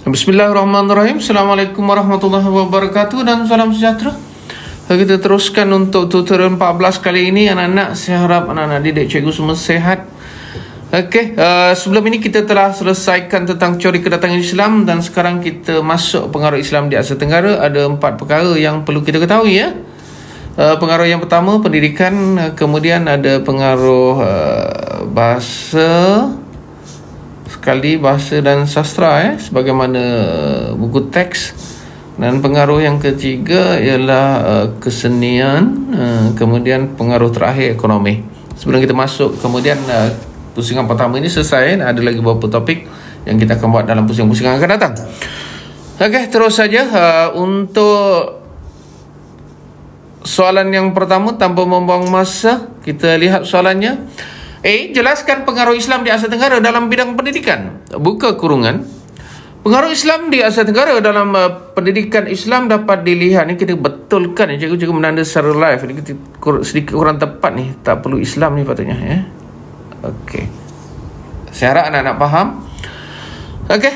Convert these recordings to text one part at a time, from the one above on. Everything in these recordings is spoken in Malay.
Bismillahirrahmanirrahim. Assalamualaikum warahmatullahi wabarakatuh dan salam sejahtera. Kita teruskan untuk tutorial 14 kali ini. Anak-anak, saya harap anak-anak didik cikgu semua sehat. Okey, sebelum ini kita telah selesaikan tentang teori kedatangan Islam dan sekarang kita masuk pengaruh Islam di Asia Tenggara. Ada 4 perkara yang perlu kita ketahui ya. Pengaruh yang pertama pendidikan, kemudian ada pengaruh bahasa, sekali bahasa dan sastra sebagaimana buku teks, dan pengaruh yang ketiga ialah kesenian, kemudian pengaruh terakhir ekonomi. Sebelum kita masuk kemudian pusingan pertama ini selesai, ada lagi beberapa topik yang kita akan buat dalam pusingan-pusingan akan datang. Okey, terus saja untuk soalan yang pertama tanpa membuang masa, kita lihat soalannya. Jelaskan pengaruh Islam di Asia Tenggara dalam bidang pendidikan. Buka kurungan. Pengaruh Islam di Asia Tenggara dalam pendidikan Islam dapat dilihat. Ini kita betulkan. Cikgu-cikgu menanda secara live. Ini kita sedikit kurang tepat ni. Tak perlu Islam ni patutnya ya. Okey. Saya harap anak-anak faham. Okey.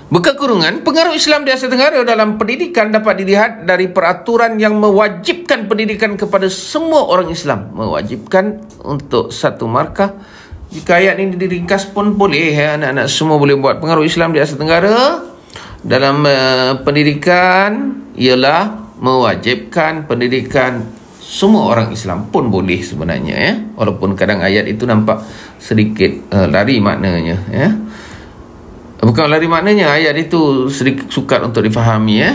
Buka kurungan. Pengaruh Islam di Asia Tenggara dalam pendidikan dapat dilihat dari peraturan yang mewajibkan pendidikan kepada semua orang Islam. Mewajibkan untuk satu markah. Jika ayat ini diringkas pun boleh ya, anak-anak semua boleh buat. Pengaruh Islam di Asia Tenggara dalam pendidikan ialah mewajibkan pendidikan semua orang Islam pun boleh sebenarnya ya. Walaupun kadang ayat itu nampak sedikit lari maknanya ya. Bukan lari maknanya, ayat itu sedikit sukar untuk difahami ya.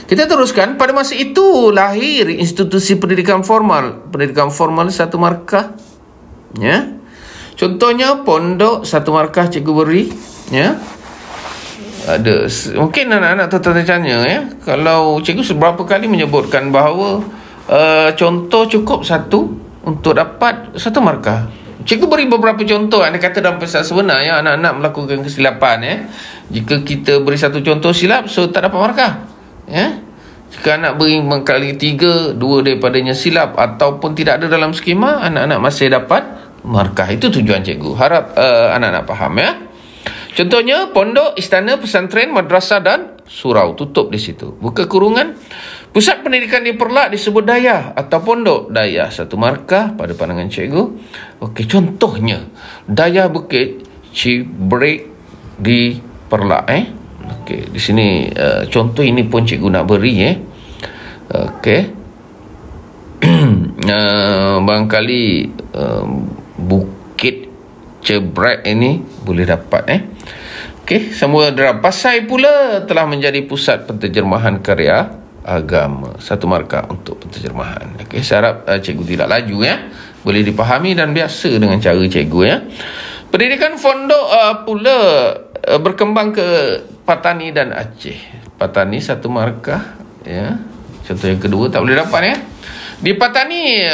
Kita teruskan. Pada masa itu lahir institusi pendidikan formal. Pendidikan formal satu markah ya. Contohnya pondok satu markah cikgu beri ya. Ada mungkin anak-anak tertanya ya, kalau cikgu seberapa kali menyebutkan bahawa contoh cukup satu untuk dapat satu markah. Cikgu beri beberapa contoh. Anda kata dalam pasal sebenar ya, anak-anak melakukan kesilapan ya. Jika kita beri satu contoh silap, so tak dapat markah ya. Jika anak beri kali 3, 2 daripadanya silap ataupun tidak ada dalam skema, anak-anak masih dapat markah. Itu tujuan cikgu. Harap anak-anak faham ya. Contohnya pondok, istana, pesantren, madrasah dan surau. Tutup di situ. Buka kurungan. Pusat pendidikan di Perlak disebut dayah atau pondok. Dayah satu markah pada pandangan cikgu. Okey, contohnya dayah Bukit Cibrek di Perlak Okey, di sini contoh ini pun cikgu nak beri Okey. Barangkali Bukit Cibrek ini boleh dapat Okey, semua Pasai pula telah menjadi pusat penterjemahan karya agama. Satu markah untuk penterjemahan. Okey, saya harap cikgu tidak laju ya. Boleh dipahami dan biasa dengan cara cikgu ya. Pendidikan pondok pula berkembang ke Patani dan Aceh. Patani satu markah ya. Contoh yang kedua tak boleh dapat ya. Di Patani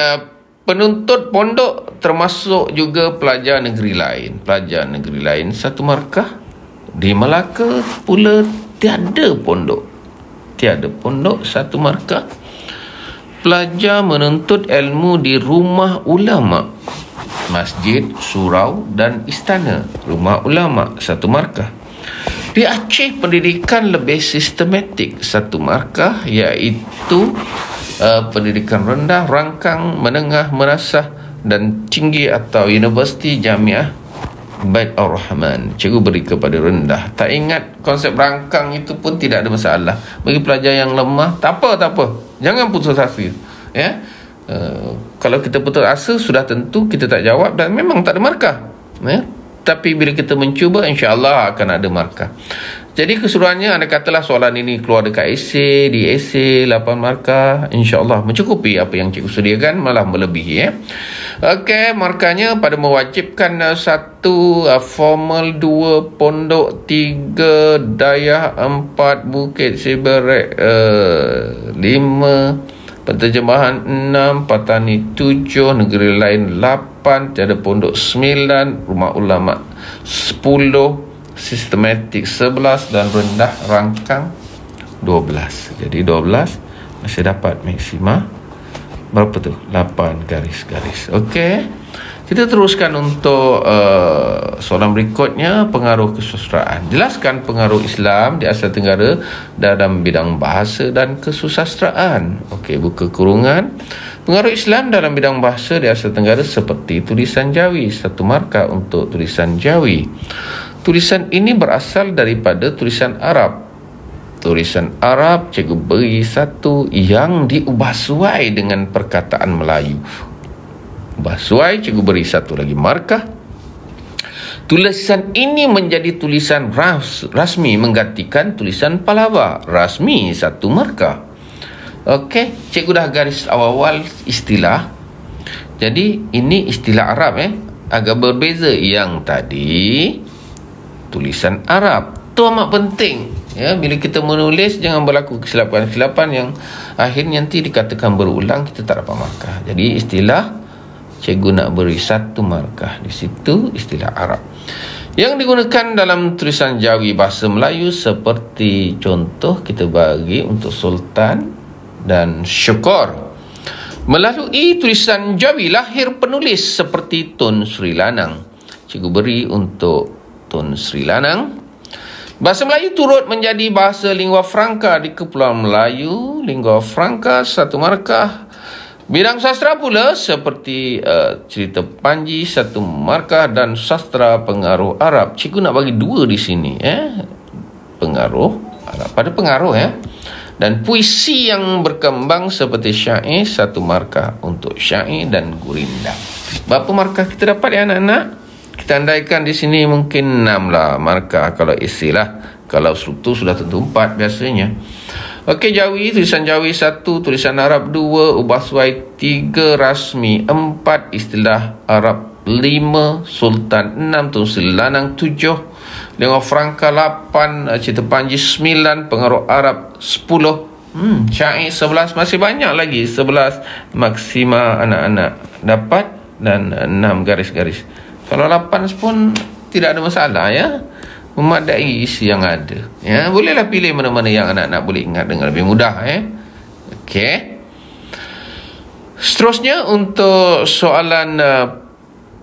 penuntut pondok termasuk juga pelajar negeri lain. Pelajar negeri lain satu markah. Di Melaka pula tiada pondok. Tiada pondok satu markah. Pelajar menuntut ilmu di rumah ulama, masjid, surau dan istana. Rumah ulama satu markah. Di Aceh pendidikan lebih sistematik satu markah, iaitu pendidikan rendah, rangkang, menengah, merasah dan tinggi atau universiti jamiah Bait Ar-Rahman. Cikgu beri kepada rendah. Tak ingat konsep rangkang itu pun tidak ada masalah. Bagi pelajar yang lemah, tak apa. Jangan putus asa ya. Kalau kita putus asa sudah tentu kita tak jawab dan memang tak ada markah ya. Tapi bila kita mencuba, insya-Allah akan ada markah. Jadi keseluruhannya anda katalah soalan ini keluar dekat esei, di esei 8 markah, insya-Allah mencukupi apa yang cikgu sediakan, malah melebihi ya. Okey, markahnya pada mewajibkan 1 formal, 2 pondok, 3 dayah, 4 Bukit Cibrek, 5 penterjemahan, 6 Patani, 7 negeri lain, 8 tiada pondok, 9 rumah ulama, 10 sistematik, 11 dan rendah rangkang 12. Jadi 12 masih dapat maksima berapa tu? 8 garis-garis. Okey. Kita teruskan untuk soalan berikutnya, pengaruh kesusastraan. Jelaskan pengaruh Islam di Asia Tenggara dalam bidang bahasa dan kesusastraan. Okey, buka kurungan. Pengaruh Islam dalam bidang bahasa di Asia Tenggara seperti tulisan Jawi. 1 markah untuk tulisan Jawi. Tulisan ini berasal daripada tulisan Arab. Tulisan Arab cikgu beri 1 yang diubah suai dengan perkataan Melayu. Ubah suai, cikgu beri 1 lagi markah. Tulisan ini menjadi tulisan rasmi menggantikan tulisan Palava. Rasmi 1 markah. Okey, cikgu dah garis awal-awal istilah. Jadi ini istilah Arab agak berbeza. Yang tadi tulisan Arab. Itu amat penting. Ya, bila kita menulis jangan berlaku kesilapan-kesilapan yang akhirnya nanti dikatakan berulang, kita tak dapat markah. Jadi istilah cikgu nak beri 1 markah di situ, istilah Arab yang digunakan dalam tulisan Jawi bahasa Melayu, seperti contoh kita bagi untuk Sultan dan Syukur. Melalui tulisan Jawi lahir penulis seperti Tun Sri Lanang. Cikgu beri untuk Tun Sri Lanang. Bahasa Melayu turut menjadi bahasa lingua franca di Kepulauan Melayu. Lingua franca 1 markah. Bidang sastra pula seperti cerita Panji 1 markah dan sastra pengaruh Arab. Cikgu nak bagi 2 di sini. Pengaruh Arab. Pada pengaruh Dan puisi yang berkembang seperti syair 1 markah untuk syair dan gurindam. Berapa markah kita dapat ya anak-anak? Kita andaikan di sini mungkin 6 lah markah kalau esei lah. Kalau struktur sudah tentu 4 biasanya. Okey, Jawi, tulisan Jawi 1, tulisan Arab 2, ubah suai 3, rasmi 4, istilah Arab 5, Sultan 6, Tun Sri Lanang 7, lingua franca 8, cerita Panji 9, pengaruh Arab 10, syair 11, masih banyak lagi 11 maksima anak-anak dapat dan 6 garis-garis. Kalau 8 pun tidak ada masalah memadai isi yang ada. Bolehlah pilih mana-mana yang anak-anak boleh ingat dengan lebih mudah. Okey. Seterusnya untuk soalan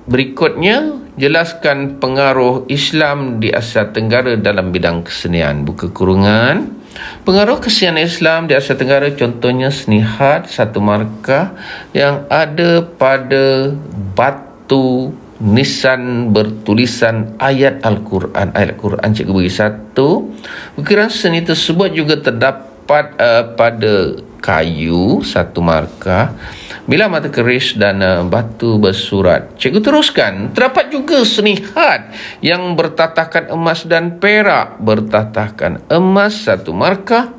berikutnya, jelaskan pengaruh Islam di Asia Tenggara dalam bidang kesenian. Buka kurungan. Pengaruh kesenian Islam di Asia Tenggara contohnya seni had 1 markah yang ada pada batu nisan bertulisan ayat Al-Quran. Ayat Al-Quran cikgu beri 1. Ukiran seni tersebut juga terdapat pada kayu 1 markah. Bila mata keris dan batu bersurat. Cikgu teruskan. Terdapat juga seni had yang bertatahkan emas dan perak. Bertatahkan emas 1 markah.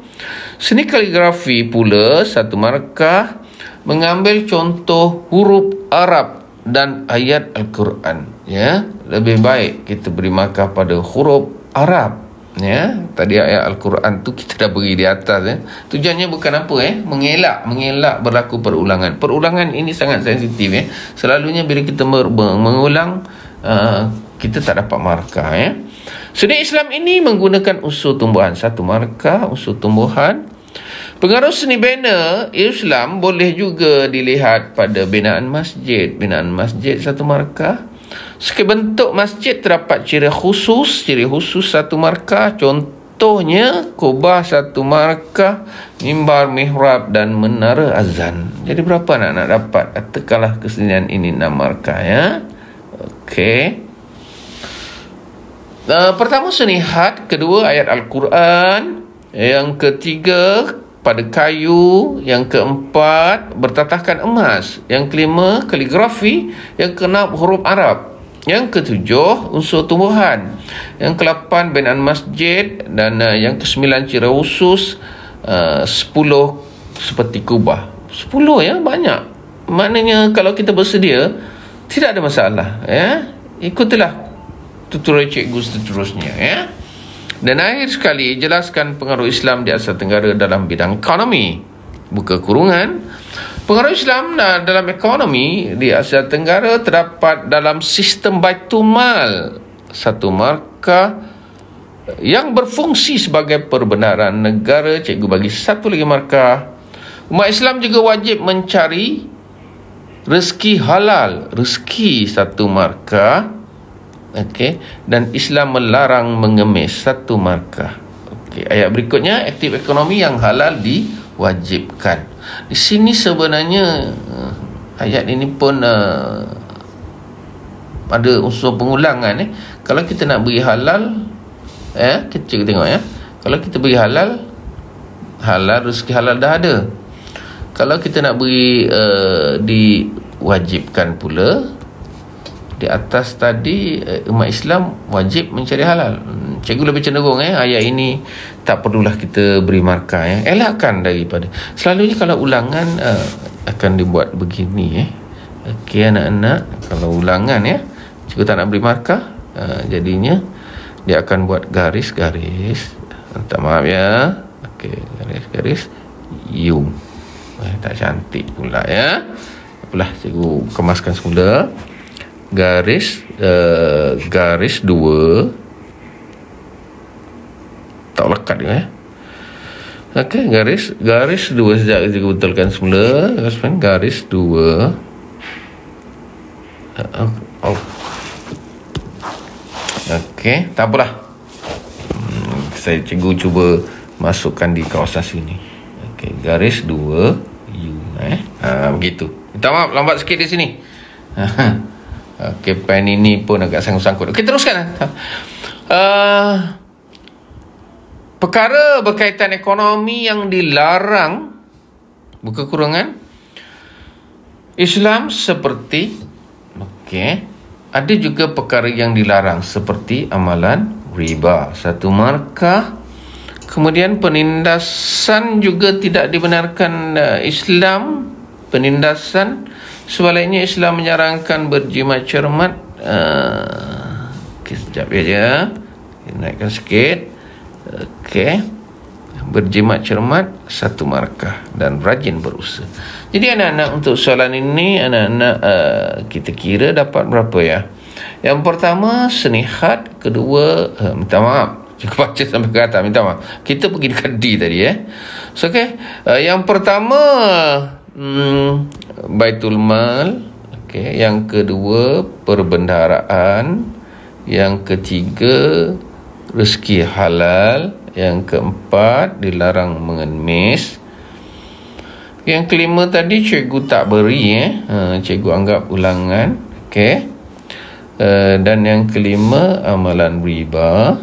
Seni kaligrafi pula 1 markah. Mengambil contoh huruf Arab dan ayat Al-Quran. Lebih baik kita beri markah pada huruf Arab. Tadi ayat Al-Quran tu kita dah beri di atas. Tujuannya bukan apa mengelak berlaku perulangan. Perulangan ini sangat sensitif. Selalunya bila kita mengulang kita tak dapat markah. Seni Islam ini menggunakan unsur tumbuhan 1 markah, unsur tumbuhan. Pengaruh seni bina Islam boleh juga dilihat pada binaan masjid. Binaan masjid 1 markah. Segi bentuk masjid terdapat ciri khusus 1 markah. Contohnya kubah 1 markah, mimbar, mihrab dan menara azan. Jadi berapa anak-anak dapat? Katakanlah kesenian ini 6 markah Okey. Pertama seni had, kedua ayat Al-Quran, yang ketiga pada kayu, yang keempat bertatahkan emas, yang kelima kaligrafi, yang keenam huruf Arab, yang ketujuh unsur tumbuhan, yang kelapan binaan masjid, dan yang kesembilan ciri khusus, 10 seperti kubah. 10 banyak. Maknanya kalau kita bersedia tidak ada masalah. Ikutilah tutorial cikgu seterusnya. Dan akhir sekali, jelaskan pengaruh Islam di Asia Tenggara dalam bidang ekonomi. Buka kurungan. Pengaruh Islam dalam ekonomi di Asia Tenggara terdapat dalam sistem Baitul Mal 1 markah yang berfungsi sebagai perbenaran negara. Cikgu bagi 1 lagi markah. Umat Islam juga wajib mencari rezeki halal, rezeki satu markah. Okey, dan Islam melarang mengemis, satu markah. Okey, ayat berikutnya, aktif ekonomi yang halal diwajibkan. Di sini sebenarnya ayat ini pun ada unsur pengulangan. Kalau kita nak beri halal, kita tengok kalau kita beri halal rezeki halal dah ada. Kalau kita nak beri diwajibkan pula, di atas tadi umat Islam wajib mencari halal. Cikgu lebih cenderung ayat ini tak perlulah kita beri markah, elakkan daripada. Selalunya kalau ulangan akan dibuat begini. Okey anak-anak, kalau ulangan cikgu tak nak beri markah, jadinya dia akan buat garis-garis. Minta maaf ya. Okey, garis-garis U. Tak cantik pula Apalah, cikgu kemaskan semula. Garis 2 tak lekat dia Okey, garis 2 sejak kita betulkan semula. Garis 2 Okey, tak apalah. Saya cikgu cuba masukkan di kawasan sini. Okey, garis 2 U begitu. Minta maaf lambat sikit di sini. Okey, pen ini pun agak sangkut-sangkut. Okey, teruskan. Perkara berkaitan ekonomi yang dilarang, buka kurungan, Islam seperti, ada juga perkara yang dilarang seperti amalan riba, satu markah. Kemudian penindasan juga tidak dibenarkan Islam. Penindasan, sebaliknya Islam menyarankan berjimat cermat. Sekejap ya, naikkan sikit. Berjimat cermat, satu markah, dan rajin berusaha. Jadi anak-anak, untuk soalan ini anak-anak kita kira dapat berapa ya? Yang pertama senihat, kedua minta maaf, cikgu baca sampai ke atas, minta maaf. Kita pergi dekat D tadi So, yang pertama Baitul Mal. Yang kedua perbendaharaan. Yang ketiga rezeki halal. Yang keempat dilarang mengemis. Yang kelima tadi cikgu tak beri cikgu anggap ulangan. Dan yang kelima amalan riba.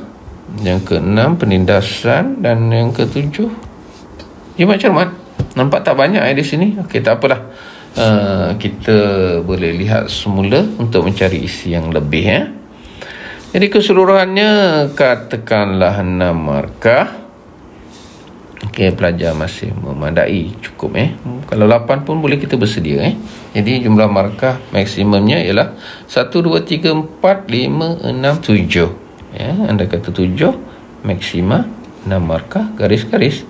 Yang keenam penindasan. Dan yang ketujuh jimat cermat. Nampak tak banyak di sini. Tak apalah. Kita boleh lihat semula untuk mencari isi yang lebih Jadi keseluruhannya katakanlah 6 markah. Pelajar masih memadai, cukup Kalau 8 pun boleh kita bersedia Jadi jumlah markah maksimumnya ialah 1, 2, 3, 4, 5, 6, 7 Anda kata 7 maksima 6 markah garis-garis.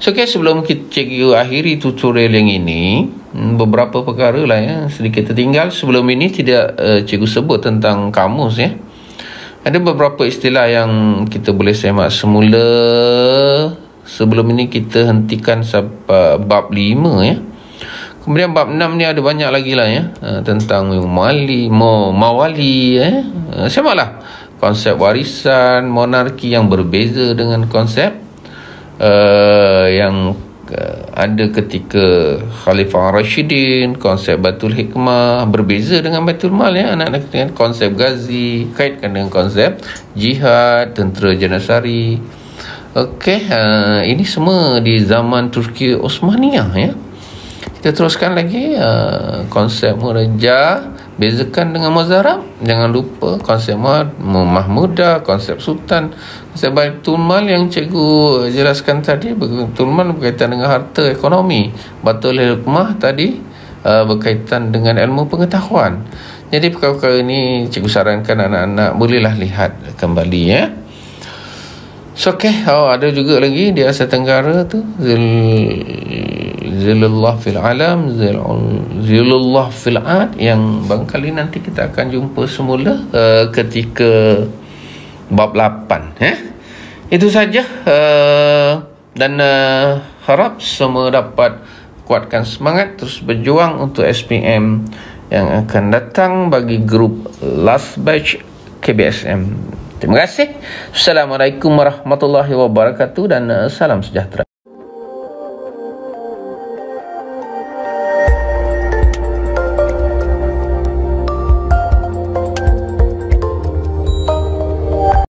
So sebelum cikgu akhiri tutorial yang ini, beberapa perkara lah sedikit tertinggal. Sebelum ini tidak cikgu sebut tentang kamus Ada beberapa istilah yang kita boleh semak semula. Sebelum ini kita hentikan sampai bab 5 Kemudian bab 6 ni ada banyak lagi lah tentang mawali semaklah konsep warisan, monarki yang berbeza dengan konsep yang ada ketika Khalifah Rashidin. Konsep Baitul Hikmah berbeza dengan Baitul Mal anak-anak. Dengan konsep Ghazi kaitkan dengan konsep jihad, tentera Janasari. Ini semua di zaman Turki Osmaniyah Kita teruskan lagi konsep Muraja, bezakan dengan Muzarab. Jangan lupa konsep Mahmudah, konsep Sultan, konsep Baitul Mal yang cikgu jelaskan tadi. Baitul Mal berkaitan dengan harta ekonomi. Baitul Hikmah tadi berkaitan dengan ilmu pengetahuan. Jadi perkara-perkara ini cikgu sarankan anak-anak bolehlah lihat kembali So, ada juga lagi di Asia Tenggara tu Zilullah fil alam, Zilullah fil ad, yang barangkali nanti kita akan jumpa semula ketika bab 8 Itu saja dan harap semua dapat kuatkan semangat, terus berjuang untuk SPM yang akan datang bagi grup Last Batch KBSM. Terima kasih. Assalamualaikum warahmatullahi wabarakatuh dan salam sejahtera.